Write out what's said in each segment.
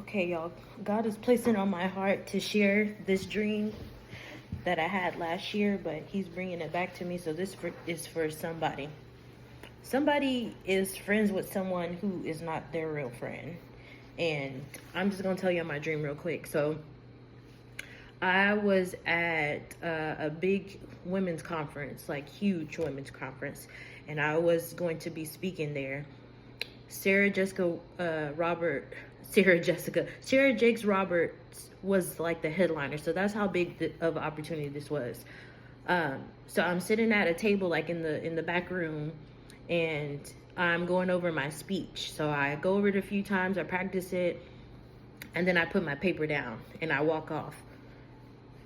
Okay, y'all, God is placing on my heart to share this dream that I had last year, but he's bringing it back to me. So this is for somebody. Somebody is friends with someone who is not their real friend. And I'm just going to tell you my dream real quick. So I was at a big women's conference, like huge women's conference, and I was going to be speaking there. Sarah Jakes Roberts was like the headliner. So that's how big of an opportunity this was. So I'm sitting at a table like in the back room, and I'm going over my speech. So I go over it a few times, I practice it, and then I put my paper down and I walk off.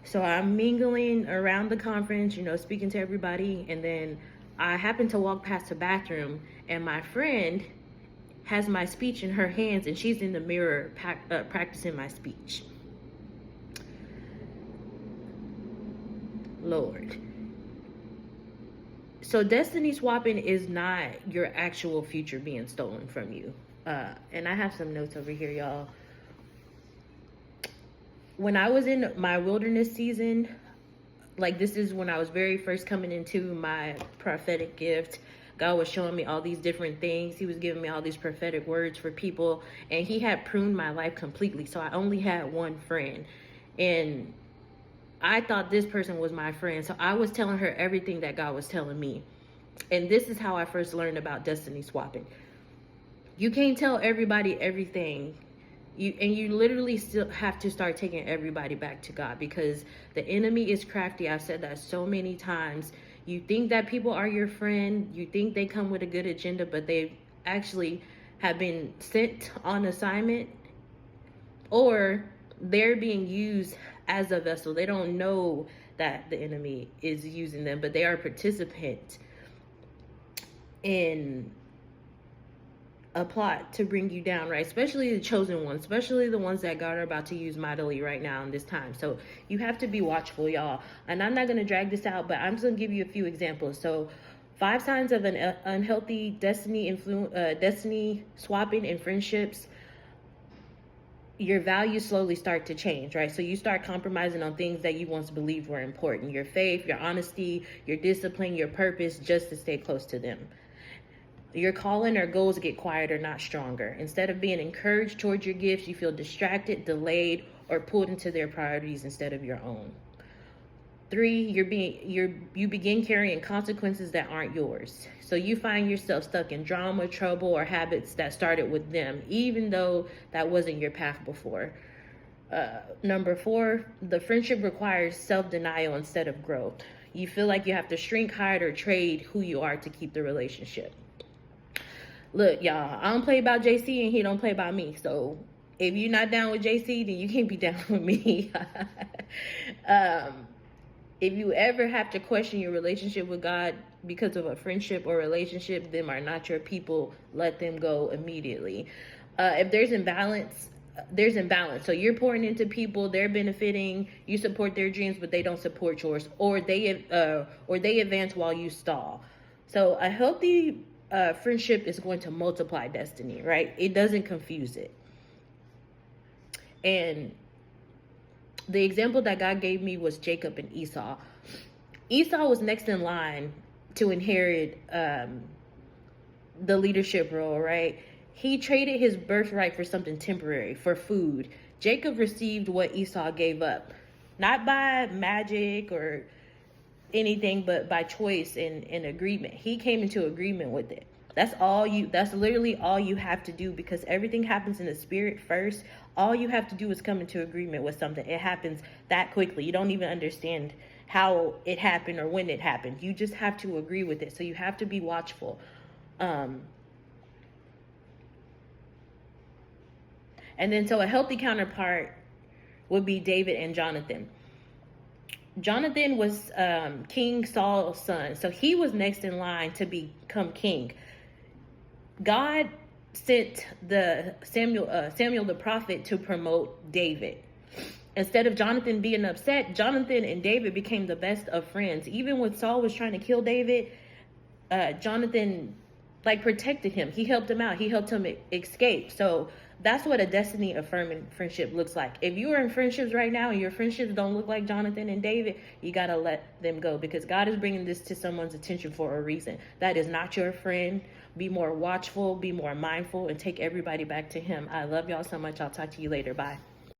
So I'm mingling around the conference, speaking to everybody, and then I happen to walk past the bathroom, and my friend has my speech in her hands, and she's in the mirror practicing my speech. Lord. So destiny swapping is not your actual future being stolen from you. And I have some notes over here, y'all. When I was in my wilderness season, like this is when I was very first coming into my prophetic gift. God was showing me all these different things. He was giving me all these prophetic words for people, and he had pruned my life completely. So I only had one friend, and I thought this person was my friend. So I was telling her everything that God was telling me. And this is how I first learned about destiny swapping. You can't tell everybody everything. You literally still have to start taking everybody back to God, because the enemy is crafty. I've said that so many times. You think that people are your friend. You think they come with a good agenda, but they actually have been sent on assignment, or they're being used as a vessel. They don't know that the enemy is using them, but they are participants in a plot to bring you down, right? Especially the chosen ones, especially the ones that God are about to use mightily right now in this time. So you have to be watchful, y'all. And I'm not going to drag this out, but I'm just going to give you a few examples. So 5 signs of an unhealthy destiny swapping in friendships. Your values slowly start to change, right? So you start compromising on things that you once believed were important. Your faith, your honesty, your discipline, your purpose, just to stay close to them. Your calling or goals get quieter, not stronger. Instead of being encouraged towards your gifts, you feel distracted, delayed, or pulled into their priorities instead of your own. 3, you begin carrying consequences that aren't yours. So you find yourself stuck in drama, trouble, or habits that started with them, even though that wasn't your path before. Number 4, the friendship requires self-denial instead of growth. You feel like you have to shrink, hide, or trade who you are to keep the relationship. Look, y'all, I don't play about JC and he don't play about me. So if you're not down with JC, then you can't be down with me. If you ever have to question your relationship with God because of a friendship or relationship, them are not your people. Let them go immediately. If there's imbalance, there's imbalance. So you're pouring into people, they're benefiting, you support their dreams, but they don't support yours, or they advance while you stall. So a healthy friendship is going to multiply destiny, right? It doesn't confuse it. And the example that God gave me was Jacob and Esau. Esau was next in line to inherit the leadership role, right? He traded his birthright for something temporary, for food. Jacob received what Esau gave up, not by magic or anything, but by choice and agreement. He came into agreement with it. That's literally all you have to do, because everything happens in the spirit first. All you have to do is come into agreement with something. It happens that quickly. You don't even understand how it happened or when it happened. You just have to agree with it. So you have to be watchful. And then so a healthy counterpart would be David and Jonathan. Jonathan was King Saul's son. So he was next in line to become king. God sent the Samuel the prophet to promote David. Instead of Jonathan being upset, Jonathan and David became the best of friends. Even when Saul was trying to kill David, Jonathan protected him. He helped him out. He helped him escape. So That's what a destiny affirming friendship looks like. If you are in friendships right now and your friendships don't look like Jonathan and David, you got to let them go, because God is bringing this to someone's attention for a reason. That is not your friend. Be more watchful, be more mindful, and take everybody back to him. I love y'all so much. I'll talk to you later. Bye.